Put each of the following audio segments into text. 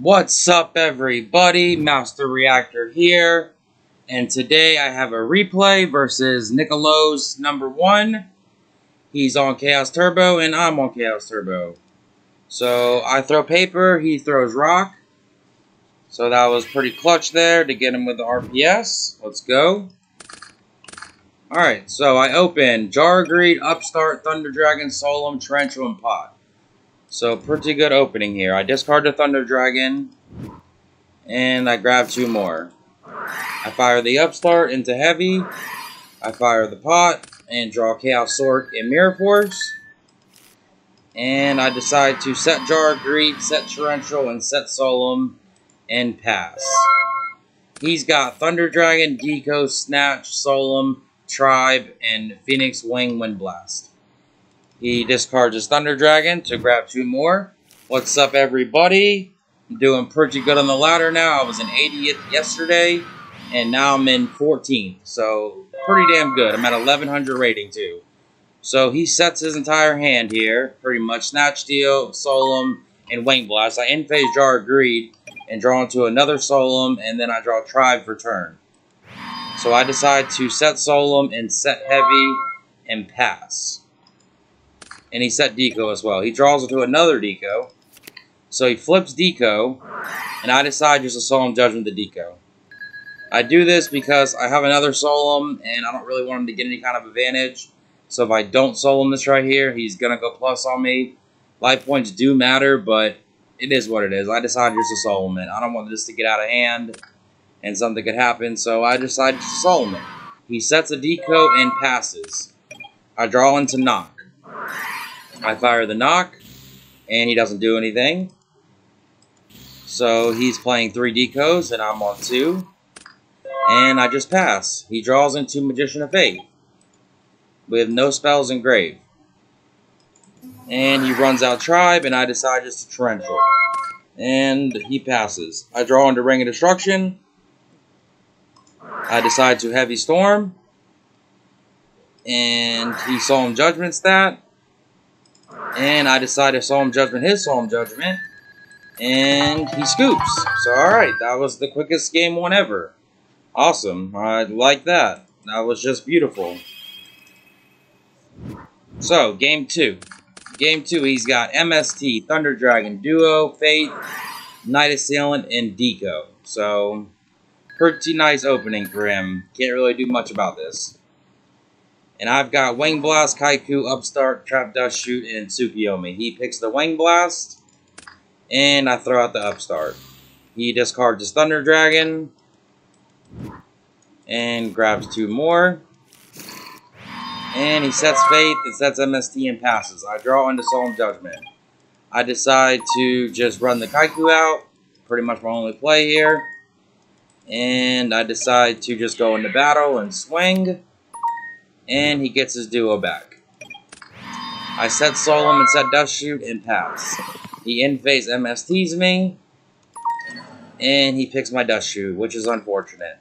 What's up, everybody? Master Reactor here, and today I have a replay versus Nicklos #1. He's on Chaos Turbo, and I'm on Chaos Turbo. So I throw paper, he throws rock. So that was pretty clutch there to get him with the RPS. Let's go. Alright, so I open Jar Greed, Upstart, Thunder Dragon, Solemn, Torrential, and Pot. So pretty good opening here. I discard the Thunder Dragon, and I grab 2 more. I fire the Upstart into Heavy. I fire the Pot, and draw Chaos Sword and Mirror Force. And I decide to set Jar Greed, set Torrential, and set Solemn, and pass. He's got Thunder Dragon, Deco, Snatch, Solemn, Tribe, and Phoenix Wing Wind Blast. He discards his Thunder Dragon to grab 2 more. What's up, everybody? I'm doing pretty good on the ladder now. I was in 80th yesterday, and now I'm in 14th. So, pretty damn good. I'm at 1100 rating, too. So, he sets his entire hand here. Pretty much Snatch, Deal, Solemn, and Wing Blast. I in-phase Jar Greed and draw into another Solemn, and then I draw Tribe for turn. So, I decide to set Solemn and set Heavy and pass. And he set Deco as well. He draws into another Deco. So he flips Deco, and I decide just to Solemn Judgment the Deco. I do this because I have another Solemn, and I don't really want him to get any kind of advantage. So if I don't Solemn this right here, he's going to go plus on me. Life points do matter, but it is what it is. I decided just to Solemn it. I don't want this to get out of hand, and something could happen, so I decided to Solemn it. He sets a Deco and passes. I draw into Knock. I fire the Knock, and he doesn't do anything. So he's playing 3 Decos, and I'm on 2. And I just pass. He draws into Magician of Faith with no spells engraved. And he runs out Tribe, and I decide just to Torrential. And he passes. I draw into Ring of Destruction. I decide to Heavy Storm. And he Solemn Judgments that. And I decide to Solemn Judgment his Solemn Judgment. And he scoops. So, alright, that was the quickest game 1 ever. Awesome. I like that. That was just beautiful. So, game 2. Game 2, he's got MST, Thunder Dragon, Duo, Faith, Night Assailant, and Deco. So, pretty nice opening for him. Can't really do much about this. And I've got Wing Blast, Kaiku, Upstart, Trap Dust Shoot, and Tsukiyomi. He picks the Wing Blast, and I throw out the Upstart. He discards his Thunder Dragon, and grabs 2 more. And he sets Faith, and sets MST, and passes. I draw into Solemn Judgment. I decide to just run the Kaiku out. Pretty much my only play here. And I decide to just go into battle and swing. And he gets his Duo back. I set Solemn and set Dust Shoot and pass. He in-phase MSTs me. And he picks my Dust Shoot, which is unfortunate.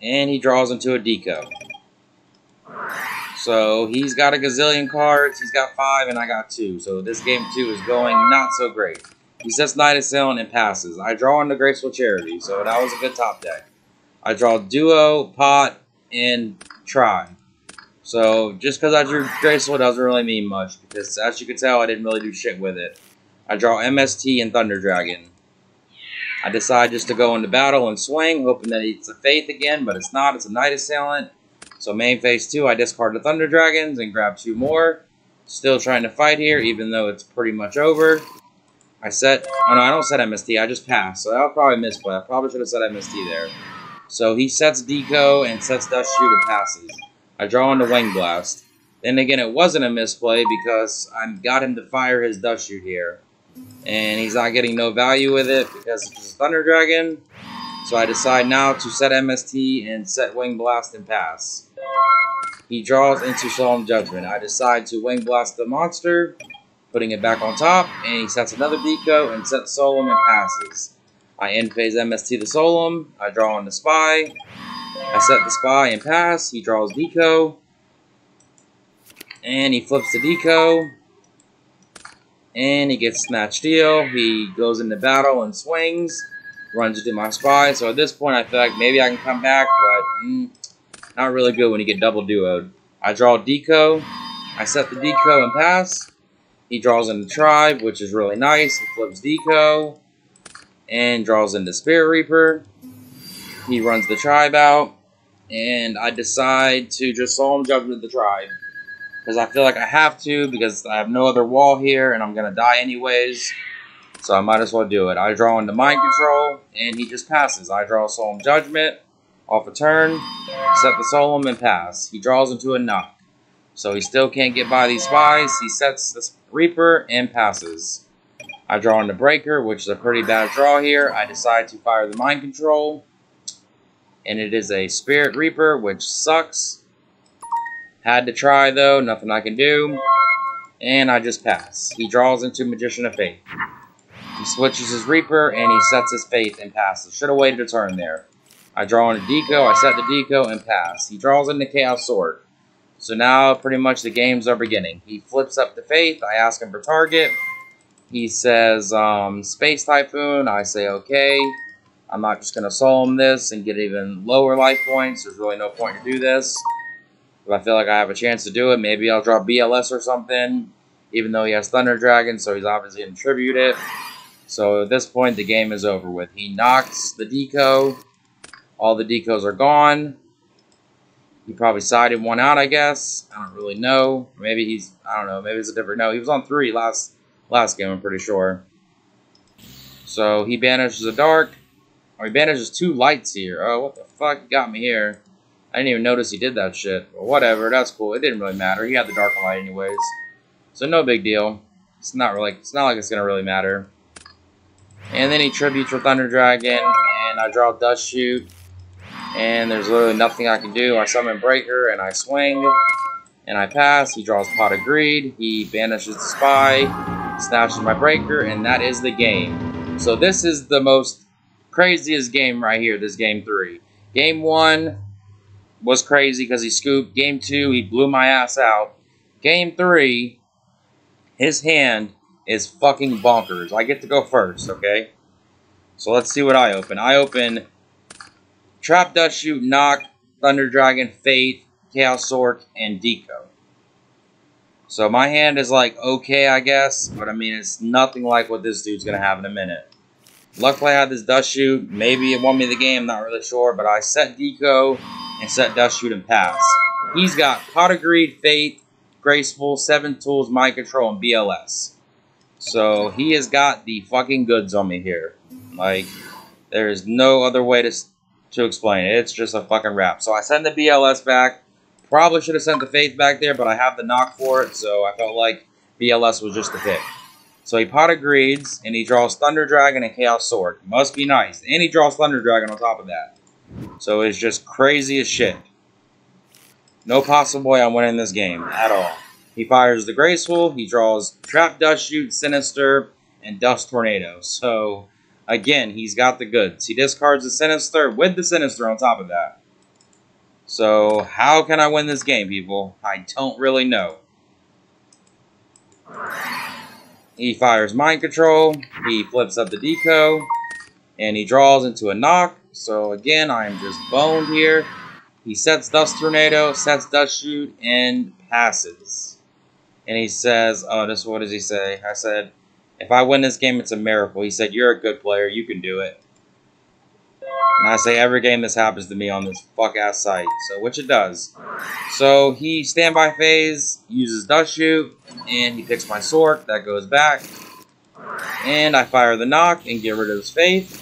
And he draws into a Deco. So he's got a gazillion cards. He's got 5 and I got 2. So this game 2 is going not so great. He sets Night Assailant and passes. I draw into Graceful Charity. So that was a good top deck. I draw Duo, Pot, and Tribe. So just because I drew Graceful doesn't really mean much, because as you can tell, I didn't really do shit with it. I draw MST and Thunder Dragon. I decide just to go into battle and swing, hoping that it's a Faith again, but it's not. It's a Night Assailant. So main phase 2, I discard the Thunder Dragons and grab 2 more. Still trying to fight here, even though it's pretty much over. I set, oh no, I don't set MST, I just pass. So that'll probably misplay. I probably should have set MST there. So he sets Deco and sets Dust Shoot and passes. I draw into Wing Blast. Then again, it wasn't a misplay because I got him to fire his Dust Shoot here. And he's not getting no value with it because it's a Thunder Dragon. So I decide now to set MST and set Wing Blast and pass. He draws into Solemn Judgment. I decide to Wing Blast the monster, putting it back on top. And he sets another Deco and sets Solemn and passes. I in-phase MST the Solemn. I draw on the Spy. I set the Spy and pass. He draws Deco. And he flips the Deco. And he gets Snatch Steal. He goes into battle and swings. Runs into my spy. So at this point, I feel like maybe I can come back, but not really good when you get double duoed. I draw Deco. I set the Deco and pass. He draws into Tribe, which is really nice. He flips Deco and draws into Spirit Reaper. He runs the Tribe out, and I decide to just Solemn Judgment the Tribe. Because I feel like I have to, because I have no other wall here, and I'm going to die anyways. So I might as well do it. I draw into Mind Control, and he just passes. I draw Solemn Judgment off a turn, set the Solemn, and pass. He draws into a Knock. So he still can't get by these spies. He sets the Reaper and passes. I draw into Breaker, which is a pretty bad draw here. I decide to fire the Mind Control. And it is a Spirit Reaper, which sucks. Had to try, though. Nothing I can do. And I just pass. He draws into Magician of Faith. He switches his Reaper, and he sets his Faith and passes. Should have waited a turn there. I draw into Deco. I set the Deco and pass. He draws into Chaos Sword. So now, pretty much, the games are beginning. He flips up the Faith. I ask him for target. He says, Space Typhoon. I say, okay. I'm not just going to Solemn this and get even lower life points. There's really no point to do this. If I feel like I have a chance to do it, maybe I'll draw BLS or something. Even though he has Thunder Dragon, so he's obviously going to tribute it. So at this point, the game is over with. He knocks the Deco. All the Decos are gone. He probably sided one out, I guess. I don't really know. Maybe he's, I don't know, maybe it's a different, no, he was on 3 last game, I'm pretty sure. So he banishes a dark. Or he banishes 2 lights here. Oh, what the fuck? He got me here. I didn't even notice he did that shit. But whatever, that's cool. It didn't really matter. He had the dark light anyways. So no big deal. It's not like it's gonna really matter. And then he tributes for Thunder Dragon, and I draw Dust Shoot. And there's literally nothing I can do. I summon Breaker, and I swing. And I pass. He draws Pot of Greed. He banishes the Spy. Snatches my Breaker, and that is the game. So this is the most craziest game right here, this Game 3. Game 1 was crazy because he scooped. Game 2, he blew my ass out. Game 3, his hand is fucking bonkers. I get to go first, okay? So let's see what I open. I open Trap, Dust Shoot, Knock, Thunder Dragon, Faith, Chaos Sword, and Deco. So my hand is like okay, I guess, but I mean it's nothing like what this dude's gonna have in a minute. Luckily I had this Dust Shoot. Maybe it won me the game, not really sure, but I set Deco and set Dust Shoot and pass. He's got Pot of Greed, Faith, Graceful, 7 Tools, Mind Control, and BLS. So he has got the fucking goods on me here. Like, there is no other way to explain it. It's just a fucking wrap. So I send the BLS back. Probably should have sent the Faith back there, but I have the knock for it, so I felt like BLS was just the pick. So he Pot of Greeds, and he draws Thunder Dragon and Chaos Sword. Must be nice. And he draws Thunder Dragon on top of that. So it's just crazy as shit. No possible way I'm winning this game at all. He fires the Graceful. He draws Trap, Dust Shoot, Sinister, and Dust Tornado. So, again, he's got the goods. He discards the Sinister with the Sinister on top of that. So, how can I win this game, people? I don't really know. He fires Mind Control. He flips up the Deco. And he draws into a Knock. So, again, I am just boned here. He sets Dust Tornado, sets Dust Shoot, and passes. And he says, oh, what does he say? I said, if I win this game, it's a miracle. He said, you're a good player. You can do it. And I say, every game this happens to me on this fuck-ass site. So, which it does. So, he standby phase, uses Dust Shoot, and he picks my sword. That goes back. And I fire the Knock and get rid of his Faith.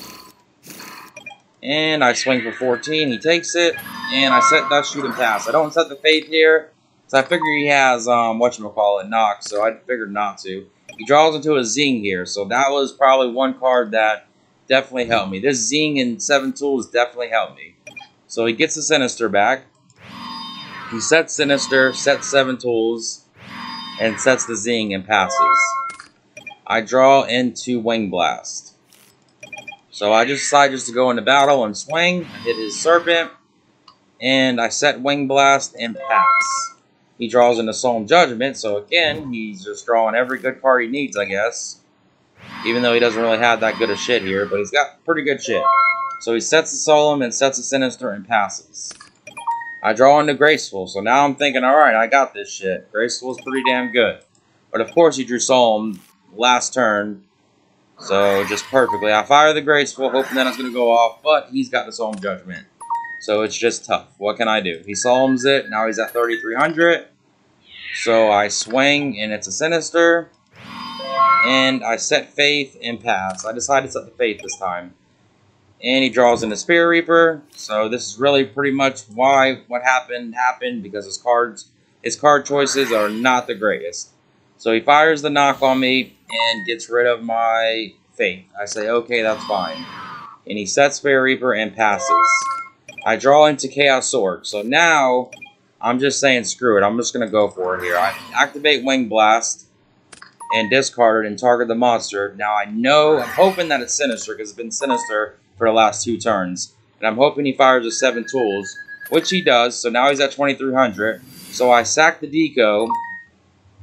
And I swing for 14. He takes it. And I set Dust Shoot and pass. I don't set the Faith here. So I figure he has, Knock. So I figured not to. He draws into a Zing here. So that was probably one card that definitely helped me. This Zing and 7 Tools definitely helped me. So he gets the Sinister back. He sets Sinister, sets 7 Tools, and sets the Zing and passes. I draw into Wing Blast. So I just decide just to go into battle and swing. I hit his Serpent. And I set Wing Blast and pass. He draws into Solemn Judgment, so again, he's just drawing every good card he needs, I guess. Even though he doesn't really have that good of shit here, but he's got pretty good shit. So he sets the Solemn and sets a Sinister and passes. I draw into Graceful, so now I'm thinking, alright, I got this shit. Graceful is pretty damn good. But of course he drew Solemn last turn, so just perfectly. I fire the Graceful, hoping that it's going to go off, but he's got the Solemn Judgment. So it's just tough. What can I do? He Solemns it, now he's at 3,300. So I swing, and it's a Sinister. And I set Faith and pass. I decided to set the Faith this time. And he draws in the Spirit Reaper. So this is really pretty much why what happened, because his card choices are not the greatest. So he fires the knock on me and gets rid of my Faith. I say, okay, that's fine. And he sets Spirit Reaper and passes. I draw into Chaos Orc. So now, I'm just saying screw it. I'm just going to go for it here. I activate Wing Blast and discard it and target the monster. Now I'm hoping that it's Sinister, because it's been Sinister for the last 2 turns. And I'm hoping he fires with 7 tools, which he does. So now he's at 2,300. So I sack the Deco,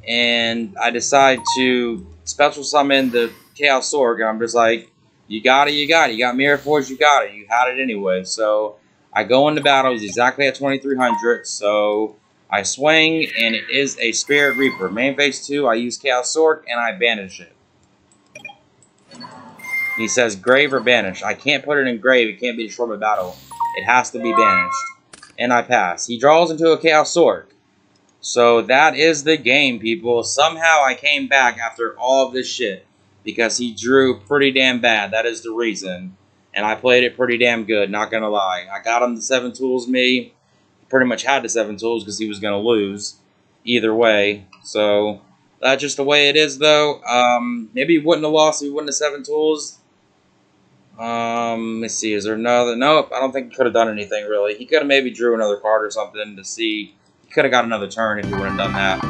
and I decide to special summon the Chaos Orc. And I'm just like, you got it, you got it. You got Mirror Force, you got it. You had it anyway. So I go into battle. He's exactly at 2,300. So I swing, and it is a Spirit Reaper. Main phase 2, I use Chaos Orc, and I banish it. He says grave or banish. I can't put it in grave. It can't be destroyed by battle. It has to be banished. And I pass. He draws into a Chaos Orc. So that is the game, people. Somehow I came back after all of this shit, because he drew pretty damn bad. That is the reason. And I played it pretty damn good, not gonna lie. I got him the 7 tools me. Pretty much had the 7 tools because he was going to lose either way. So that's just the way it is, though. Maybe he wouldn't have lost if he wouldn't have 7 tools. Let's see. Is there another? Nope. I don't think he could have done anything, really. He could have maybe drew another card or something to see. He could have got another turn if he would have done that.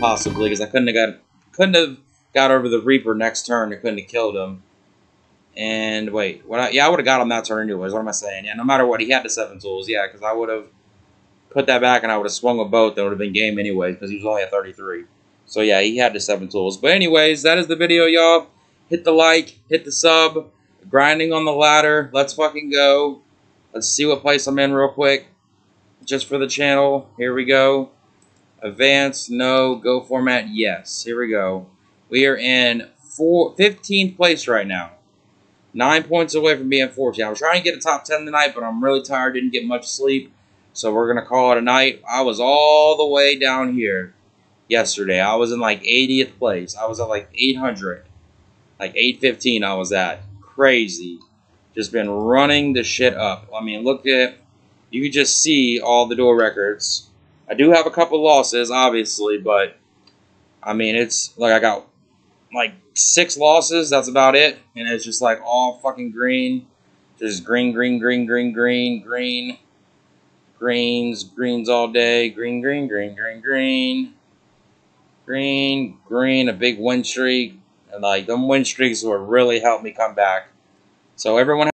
Possibly, because I couldn't have got over the Reaper next turn. I couldn't have killed him. And wait. Yeah, I would have got him that turn anyways. What am I saying? Yeah, no matter what, he had the 7 tools. Yeah, because I would have put that back and I would have swung with both. That would have been game anyway, because he was only at 33. So yeah, he had the 7 tools. But anyways, that is the video, y'all. Hit the like, hit the sub. Grinding on the ladder. Let's fucking go. Let's see what place I'm in real quick. Just for the channel. Here we go. Advanced, no. Go format, yes. Here we go. We are in 15th place right now. 9 points away from being 14. I was trying to get a top 10 tonight, but I'm really tired. Didn't get much sleep. So we're going to call it a night. I was all the way down here yesterday. I was in like 80th place. I was at like 800. Like 815 I was at. Crazy. Just been running the shit up. I mean, look at... You can just see all the duel records. I do have a couple losses, obviously, but... I mean, it's... Like, I got like 6 losses. That's about it. And it's just like all fucking green. Just green, green, green, green, green, green. Greens all day. Green, green, green, green, green. Green, green, a big win streak. And like, them win streaks will really help me come back. So everyone